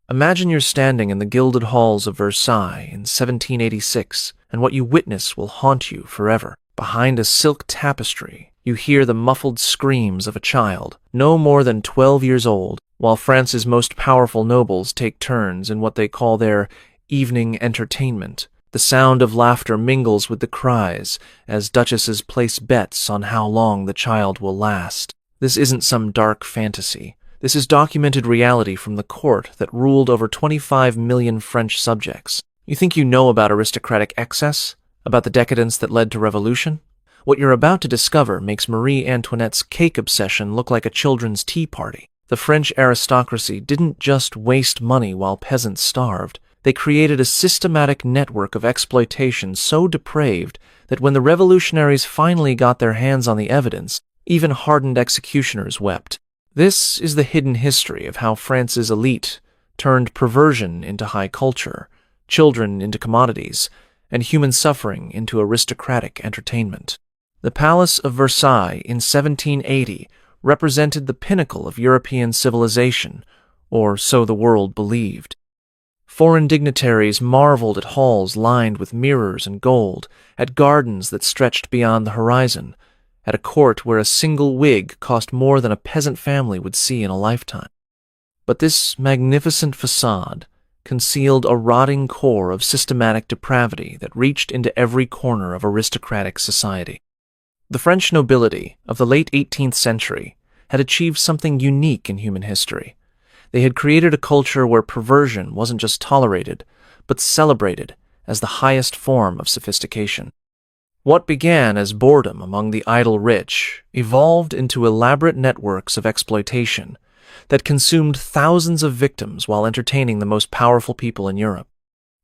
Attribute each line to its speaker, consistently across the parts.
Speaker 1: Imagine you're standing in the gilded halls of Versailles in 1786, and what you witness will haunt you forever. Behind a silk tapestry, you hear the muffled screams of a child, no more than 12 years old, while France's most powerful nobles take turns in what they call their evening entertainment. The sound of laughter mingles with the cries as duchesses place bets on how long the child will last. This isn't some dark fantasy. This is documented reality from the court that ruled over 25 million French subjects. You think you know about aristocratic excess? About the decadence that led to revolution? What you're about to discover makes Marie Antoinette's cake obsession look like a children's tea party. The French aristocracy didn't just waste money while peasants starved. They created a systematic network of exploitation so depraved that when the revolutionaries finally got their hands on the evidence, even hardened executioners wept. This is the hidden history of how France's elite turned perversion into high culture, children into commodities, and human suffering into aristocratic entertainment. The Palace of Versailles in 1780 represented the pinnacle of European civilization, or so the world believed. Foreign dignitaries marveled at halls lined with mirrors and gold, at gardens that stretched beyond the horizon, at a court where a single wig cost more than a peasant family would see in a lifetime. But this magnificent facade concealed a rotting core of systematic depravity that reached into every corner of aristocratic society. The French nobility of the late 18th century had achieved something unique in human history. They had created a culture where perversion wasn't just tolerated, but celebrated as the highest form of sophistication. What began as boredom among the idle rich evolved into elaborate networks of exploitation that consumed thousands of victims while entertaining the most powerful people in Europe.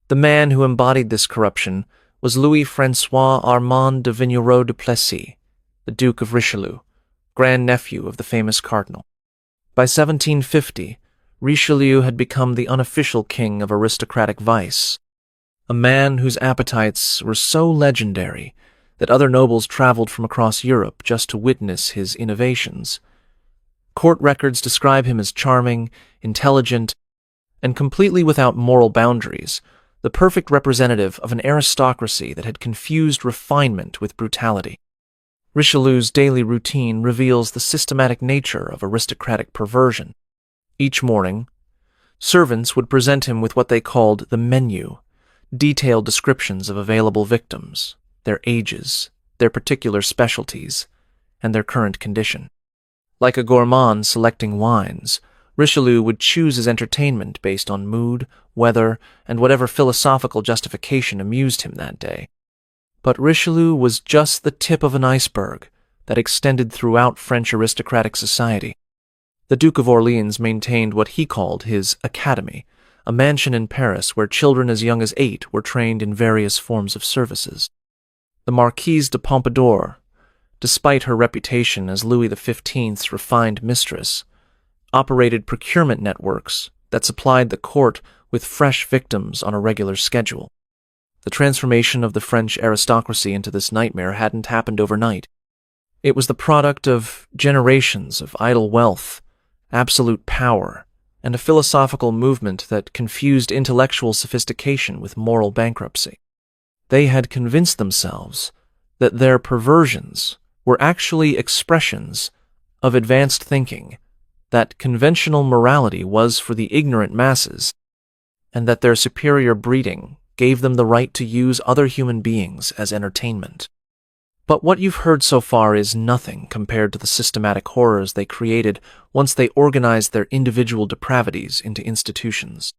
Speaker 1: The man who embodied this corruption was Louis-François Armand de Vignerot du Plessis, the Duke of Richelieu, grandnephew of the famous cardinal. By 1750, Richelieu had become the unofficial king of aristocratic vice, a man whose appetites were so legendary that other nobles traveled from across Europe just to witness his innovations. Court records describe him as charming, intelligent, and completely without moral boundaries, the perfect representative of an aristocracy that had confused refinement with brutality. Richelieu's daily routine reveals the systematic nature of aristocratic perversion. Each morning, servants would present him with what they called the menu, detailed descriptions of available victims, their ages, their particular specialties, and their current condition. Like a gourmand selecting wines, Richelieu would choose his entertainment based on mood, weather, and whatever philosophical justification amused him that day. But Richelieu was just the tip of an iceberg that extended throughout French aristocratic society. The Duke of Orleans maintained what he called his academy, a mansion in Paris where children as young as 8 were trained in various forms of services. The Marquise de Pompadour, despite her reputation as Louis XV's refined mistress, operated procurement networks that supplied the court with fresh victims on a regular schedule. The transformation of the French aristocracy into this nightmare hadn't happened overnight. It was the product of generations of idle wealth, absolute power, and a philosophical movement that confused intellectual sophistication with moral bankruptcy. They had convinced themselves that their perversions were actually expressions of advanced thinking, that conventional morality was for the ignorant masses, and that their superior breeding gave them the right to use other human beings as entertainment. But what you've heard so far is nothing compared to the systematic horrors they created once they organized their individual depravities into institutions.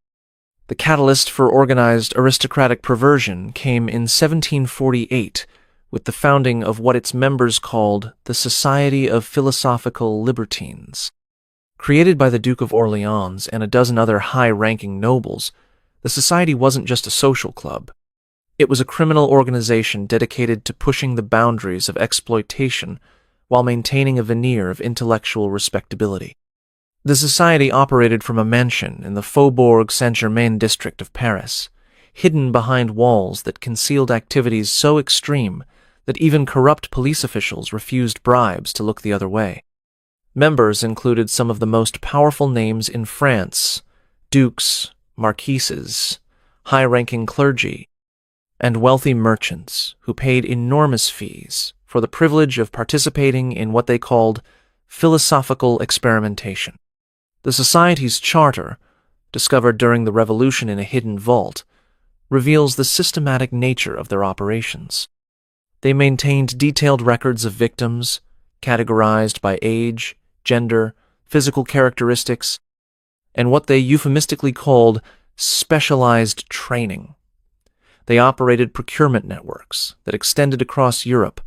Speaker 1: The catalyst for organized aristocratic perversion came in 1748 with the founding of what its members called the Society of Philosophical Libertines. Created by the Duke of Orleans and a dozen other high-ranking nobles, the society wasn't just a social club. It was a criminal organization dedicated to pushing the boundaries of exploitation while maintaining a veneer of intellectual respectability. The society operated from a mansion in the Faubourg Saint-Germain district of Paris, hidden behind walls that concealed activities so extreme that even corrupt police officials refused bribes to look the other way. Members included some of the most powerful names in France, dukes, marquises, high-ranking clergy, and wealthy merchants who paid enormous fees for the privilege of participating in what they called philosophical experimentation. The Society's charter, discovered during the Revolution in a hidden vault, reveals the systematic nature of their operations. They maintained detailed records of victims, categorized by age, gender, physical characteristics, and what they euphemistically called specialized training. They operated procurement networks that extended across Europe,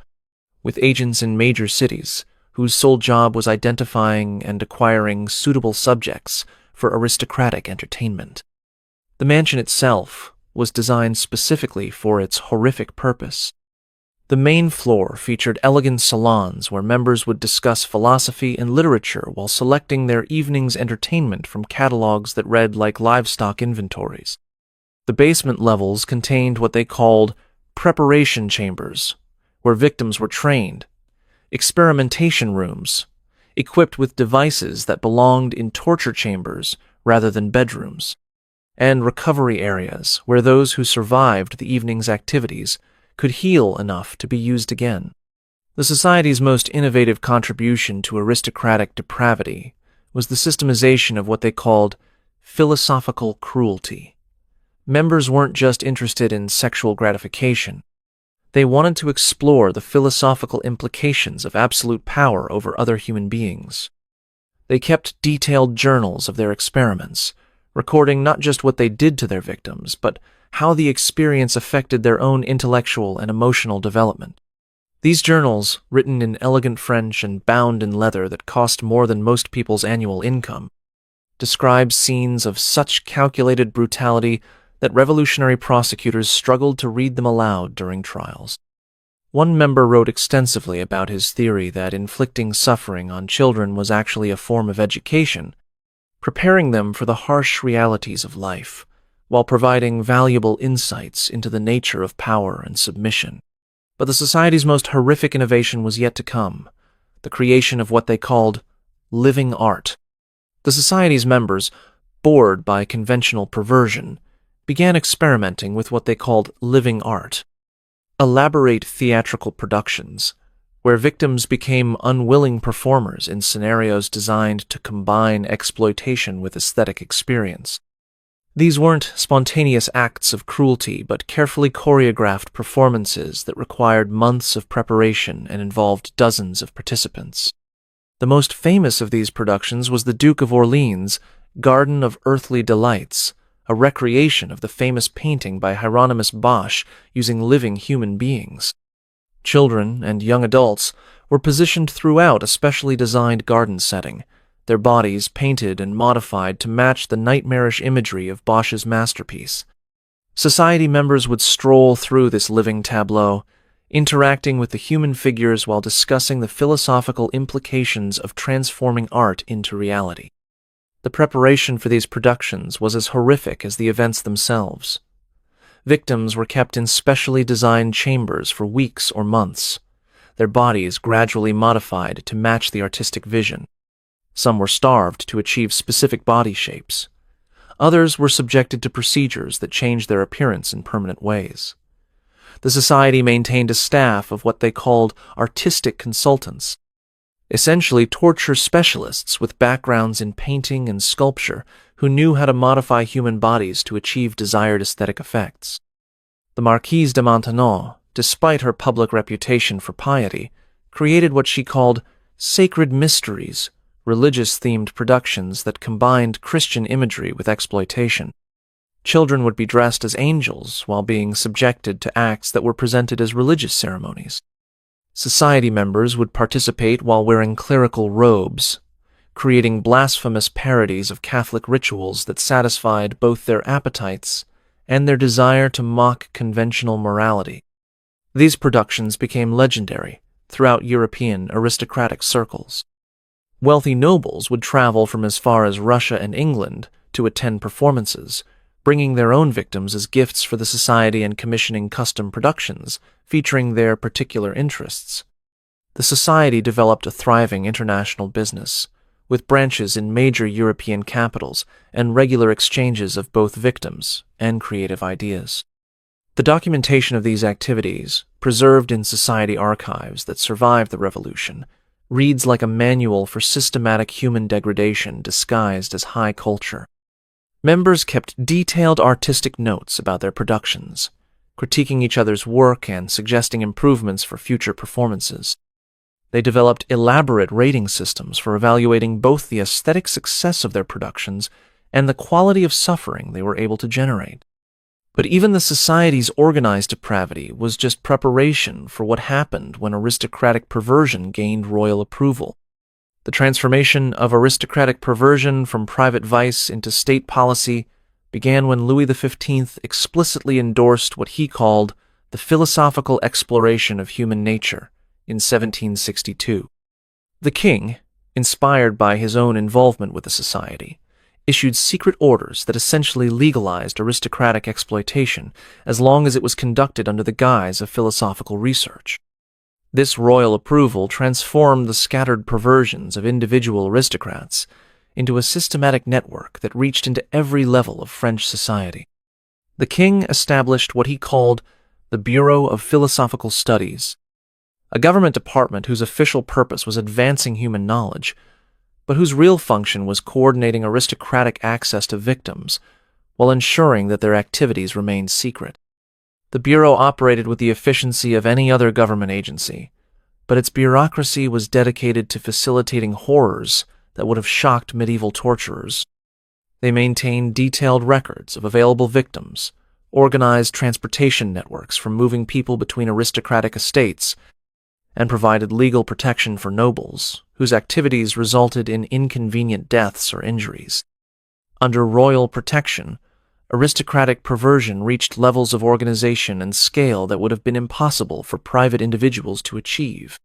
Speaker 1: with agents in major cities whose sole job was identifying and acquiring suitable subjects for aristocratic entertainment. The mansion itself was designed specifically for its horrific purpose. The main floor featured elegant salons where members would discuss philosophy and literature while selecting their evening's entertainment from catalogs that read like livestock inventories. The basement levels contained what they called preparation chambers, where victims were trained, experimentation rooms, equipped with devices that belonged in torture chambers rather than bedrooms, and recovery areas where those who survived the evening's activities could heal enough to be used again. The Society's most innovative contribution to aristocratic depravity was the systemization of what they called philosophical cruelty. Members weren't just interested in sexual gratification. They wanted to explore the philosophical implications of absolute power over other human beings. They kept detailed journals of their experiments, recording not just what they did to their victims, but how the experience affected their own intellectual and emotional development. These journals, written in elegant French and bound in leather that cost more than most people's annual income, describe scenes of such calculated brutality that revolutionary prosecutors struggled to read them aloud during trials. One member wrote extensively about his theory that inflicting suffering on children was actually a form of education, preparing them for the harsh realities of life, while providing valuable insights into the nature of power and submission. But the Society's most horrific innovation was yet to come, the creation of what they called living art. The Society's members, bored by conventional perversion, began experimenting with what they called living art, elaborate theatrical productions, where victims became unwilling performers in scenarios designed to combine exploitation with aesthetic experience. These weren't spontaneous acts of cruelty, but carefully choreographed performances that required months of preparation and involved dozens of participants. The most famous of these productions was the Duke of Orleans' Garden of Earthly Delights, a recreation of the famous painting by Hieronymus Bosch using living human beings. Children and young adults were positioned throughout a specially designed garden setting, their bodies painted and modified to match the nightmarish imagery of Bosch's masterpiece. Society members would stroll through this living tableau, interacting with the human figures while discussing the philosophical implications of transforming art into reality. The preparation for these productions was as horrific as the events themselves. Victims were kept in specially designed chambers for weeks or months, their bodies gradually modified to match the artistic vision. Some were starved to achieve specific body shapes. Others were subjected to procedures that changed their appearance in permanent ways. The Society maintained a staff of what they called artistic consultants, essentially torture specialists with backgrounds in painting and sculpture who knew how to modify human bodies to achieve desired aesthetic effects. The Marquise de Maintenon, despite her public reputation for piety, created what she called sacred mysteries, religious-themed productions that combined Christian imagery with exploitation. Children would be dressed as angels while being subjected to acts that were presented as religious ceremonies. Society members would participate while wearing clerical robes, creating blasphemous parodies of Catholic rituals that satisfied both their appetites and their desire to mock conventional morality. These productions became legendary throughout European aristocratic circles. Wealthy nobles would travel from as far as Russia and England to attend performances, bringing their own victims as gifts for the Society and commissioning custom productions featuring their particular interests. The Society developed a thriving international business, with branches in major European capitals and regular exchanges of both victims and creative ideas. The documentation of these activities, preserved in society archives that survived the revolution, reads like a manual for systematic human degradation disguised as high culture. Members kept detailed artistic notes about their productions, critiquing each other's work and suggesting improvements for future performances. They developed elaborate rating systems for evaluating both the aesthetic success of their productions and the quality of suffering they were able to generate. But even the society's organized depravity was just preparation for what happened when aristocratic perversion gained royal approval. The transformation of aristocratic perversion from private vice into state policy began when Louis XV explicitly endorsed what he called the philosophical exploration of human nature in 1762. The king, inspired by his own involvement with the society, issued secret orders that essentially legalized aristocratic exploitation as long as it was conducted under the guise of philosophical research. This royal approval transformed the scattered perversions of individual aristocrats into a systematic network that reached into every level of French society. The king established what he called the Bureau of Philosophical Studies, a government department whose official purpose was advancing human knowledge, but whose real function was coordinating aristocratic access to victims while ensuring that their activities remained secret. The Bureau operated with the efficiency of any other government agency, but its bureaucracy was dedicated to facilitating horrors that would have shocked medieval torturers. They maintained detailed records of available victims, organized transportation networks for moving people between aristocratic estates, and provided legal protection for nobles whose activities resulted in inconvenient deaths or injuries. Under royal protection, aristocratic perversion reached levels of organization and scale that would have been impossible for private individuals to achieve.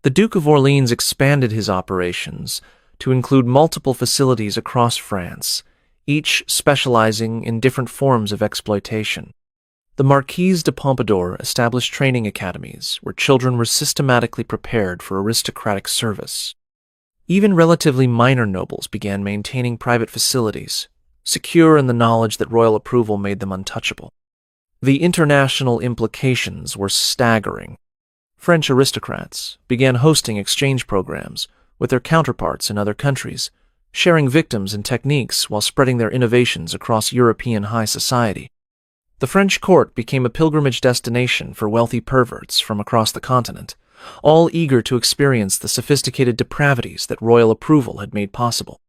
Speaker 1: The Duke of Orleans expanded his operations to include multiple facilities across France, each specializing in different forms of exploitation. The Marquise de Pompadour established training academies where children were systematically prepared for aristocratic service. Even relatively minor nobles began maintaining private facilities, secure in the knowledge that royal approval made them untouchable. The international implications were staggering. French aristocrats began hosting exchange programs with their counterparts in other countries, sharing victims and techniques while spreading their innovations across European high society. The French court became a pilgrimage destination for wealthy perverts from across the continent, all eager to experience the sophisticated depravities that royal approval had made possible.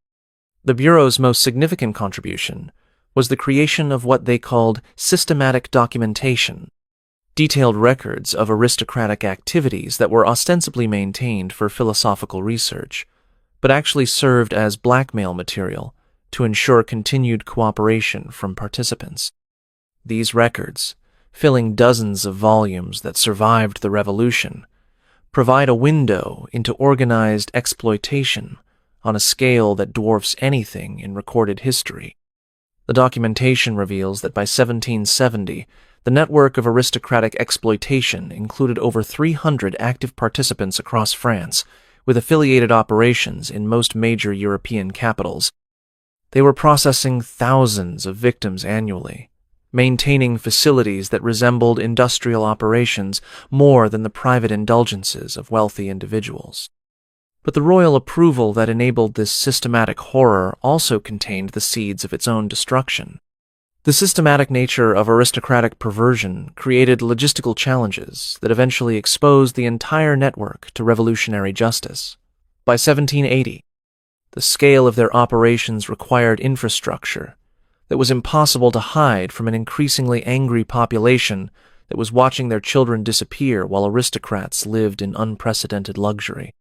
Speaker 1: The Bureau's most significant contribution was the creation of what they called systematic documentation, detailed records of aristocratic activities that were ostensibly maintained for philosophical research, but actually served as blackmail material to ensure continued cooperation from participants. These records, filling dozens of volumes that survived the revolution, provide a window into organized exploitation on a scale that dwarfs anything in recorded history. The documentation reveals that by 1770, the network of aristocratic exploitation included over 300 active participants across France, with affiliated operations in most major European capitals. They were processing thousands of victims annually, maintaining facilities that resembled industrial operations more than the private indulgences of wealthy individuals. But the royal approval that enabled this systematic horror also contained the seeds of its own destruction. The systematic nature of aristocratic perversion created logistical challenges that eventually exposed the entire network to revolutionary justice. By 1780, the scale of their operations required infrastructure that was impossible to hide from an increasingly angry population that was watching their children disappear while aristocrats lived in unprecedented luxury.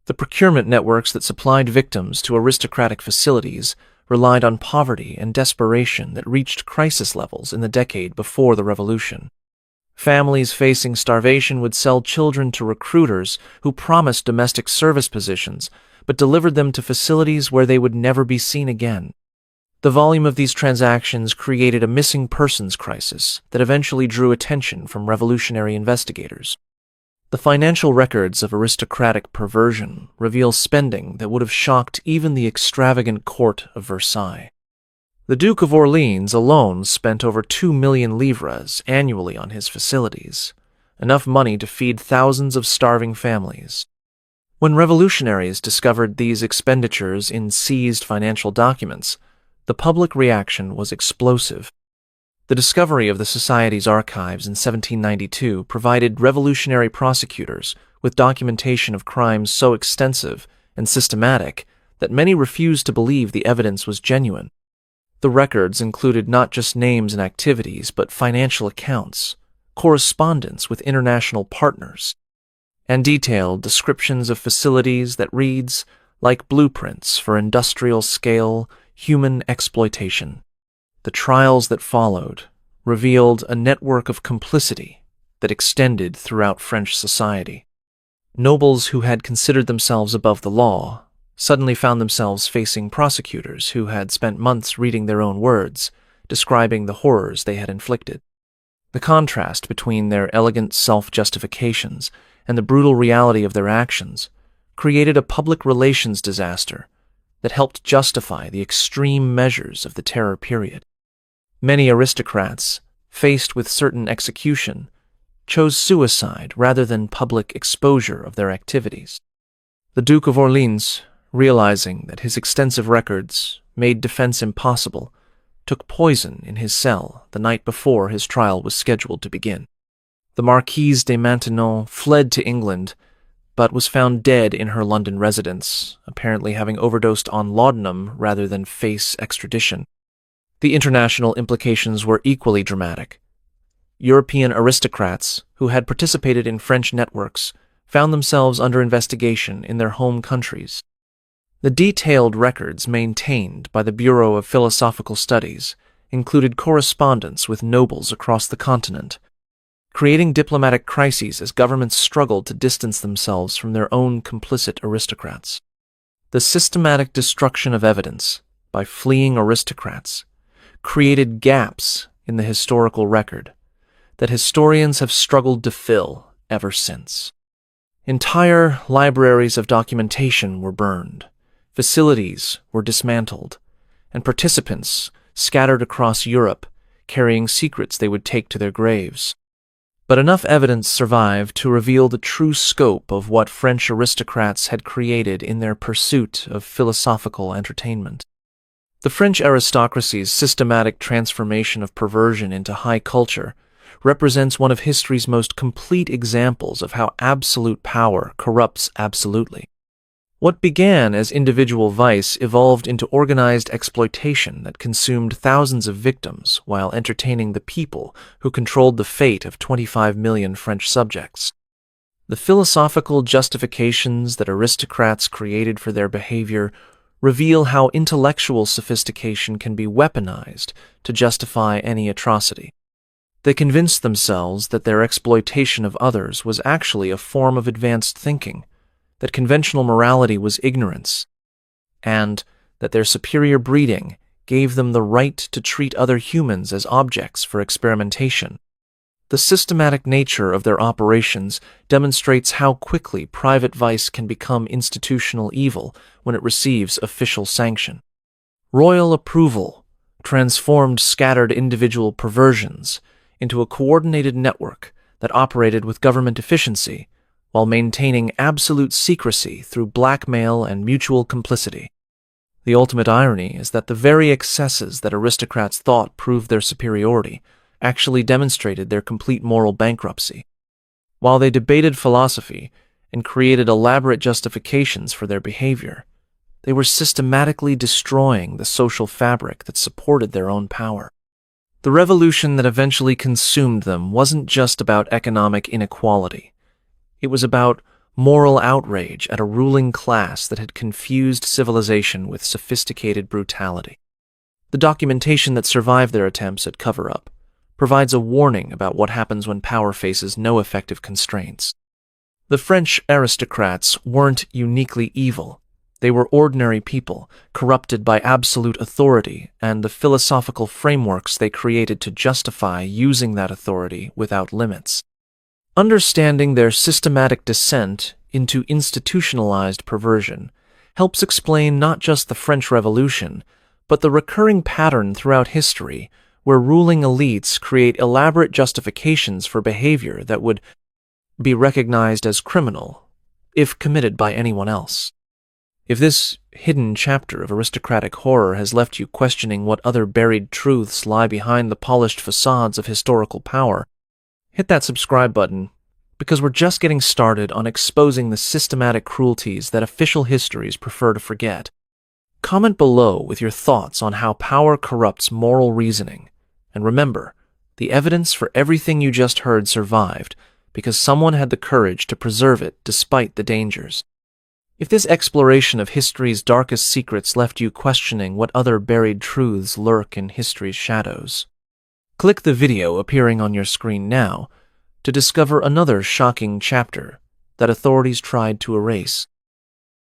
Speaker 1: The procurement networks that supplied victims to aristocratic facilities relied on poverty and desperation that reached crisis levels in the decade before the revolution. Families facing starvation would sell children to recruiters who promised domestic service positions but delivered them to facilities where they would never be seen again. The volume of these transactions created a missing persons crisis that eventually drew attention from revolutionary investigators. The financial records of aristocratic perversion reveal spending that would have shocked even the extravagant court of Versailles. The Duke of Orleans alone spent over 2 million livres annually on his facilities, enough money to feed thousands of starving families. When revolutionaries discovered these expenditures in seized financial documents, the public reaction was explosive. The discovery of the Society's archives in 1792 provided revolutionary prosecutors with documentation of crimes so extensive and systematic that many refused to believe the evidence was genuine. The records included not just names and activities, but financial accounts, correspondence with international partners, and detailed descriptions of facilities that reads like blueprints for industrial-scale human exploitation. The trials that followed revealed a network of complicity that extended throughout French society. Nobles who had considered themselves above the law suddenly found themselves facing prosecutors who had spent months reading their own words, describing the horrors they had inflicted. The contrast between their elegant self-justifications and the brutal reality of their actions created a public relations disaster that helped justify the extreme measures of the Terror period. Many aristocrats, faced with certain execution, chose suicide rather than public exposure of their activities. The Duke of Orleans, realizing that his extensive records made defense impossible, took poison in his cell the night before his trial was scheduled to begin. The Marquise de Maintenon fled to England, but was found dead in her London residence, apparently having overdosed on laudanum rather than face extradition. The international implications were equally dramatic. European aristocrats who had participated in French networks found themselves under investigation in their home countries. The detailed records maintained by the Bureau of Philosophical Studies included correspondence with nobles across the continent, creating diplomatic crises as governments struggled to distance themselves from their own complicit aristocrats. The systematic destruction of evidence by fleeing aristocrats created gaps in the historical record that historians have struggled to fill ever since. Entire libraries of documentation were burned, facilities were dismantled, and participants scattered across Europe, carrying secrets they would take to their graves. But enough evidence survived to reveal the true scope of what French aristocrats had created in their pursuit of philosophical entertainment. The French aristocracy's systematic transformation of perversion into high culture represents one of history's most complete examples of how absolute power corrupts absolutely. What began as individual vice evolved into organized exploitation that consumed thousands of victims while entertaining the people who controlled the fate of 25 million French subjects. The philosophical justifications that aristocrats created for their behavior reveal how intellectual sophistication can be weaponized to justify any atrocity. They convinced themselves that their exploitation of others was actually a form of advanced thinking, that conventional morality was ignorance, and that their superior breeding gave them the right to treat other humans as objects for experimentation. The systematic nature of their operations demonstrates how quickly private vice can become institutional evil when it receives official sanction. Royal approval transformed scattered individual perversions into a coordinated network that operated with government efficiency while maintaining absolute secrecy through blackmail and mutual complicity. The ultimate irony is that the very excesses that aristocrats thought proved their superiority actually demonstrated their complete moral bankruptcy. While they debated philosophy and created elaborate justifications for their behavior, they were systematically destroying the social fabric that supported their own power. The revolution that eventually consumed them wasn't just about economic inequality. It was about moral outrage at a ruling class that had confused civilization with sophisticated brutality. The documentation that survived their attempts at cover-up provides a warning about what happens when power faces no effective constraints. The French aristocrats weren't uniquely evil. They were ordinary people, corrupted by absolute authority and the philosophical frameworks they created to justify using that authority without limits. Understanding their systematic descent into institutionalized perversion helps explain not just the French Revolution, but the recurring pattern throughout history where ruling elites create elaborate justifications for behavior that would be recognized as criminal if committed by anyone else. If this hidden chapter of aristocratic horror has left you questioning what other buried truths lie behind the polished facades of historical power, hit that subscribe button, because we're just getting started on exposing the systematic cruelties that official histories prefer to forget. Comment below with your thoughts on how power corrupts moral reasoning. And remember, the evidence for everything you just heard survived because someone had the courage to preserve it despite the dangers. If this exploration of history's darkest secrets left you questioning what other buried truths lurk in history's shadows, click the video appearing on your screen now to discover another shocking chapter that authorities tried to erase.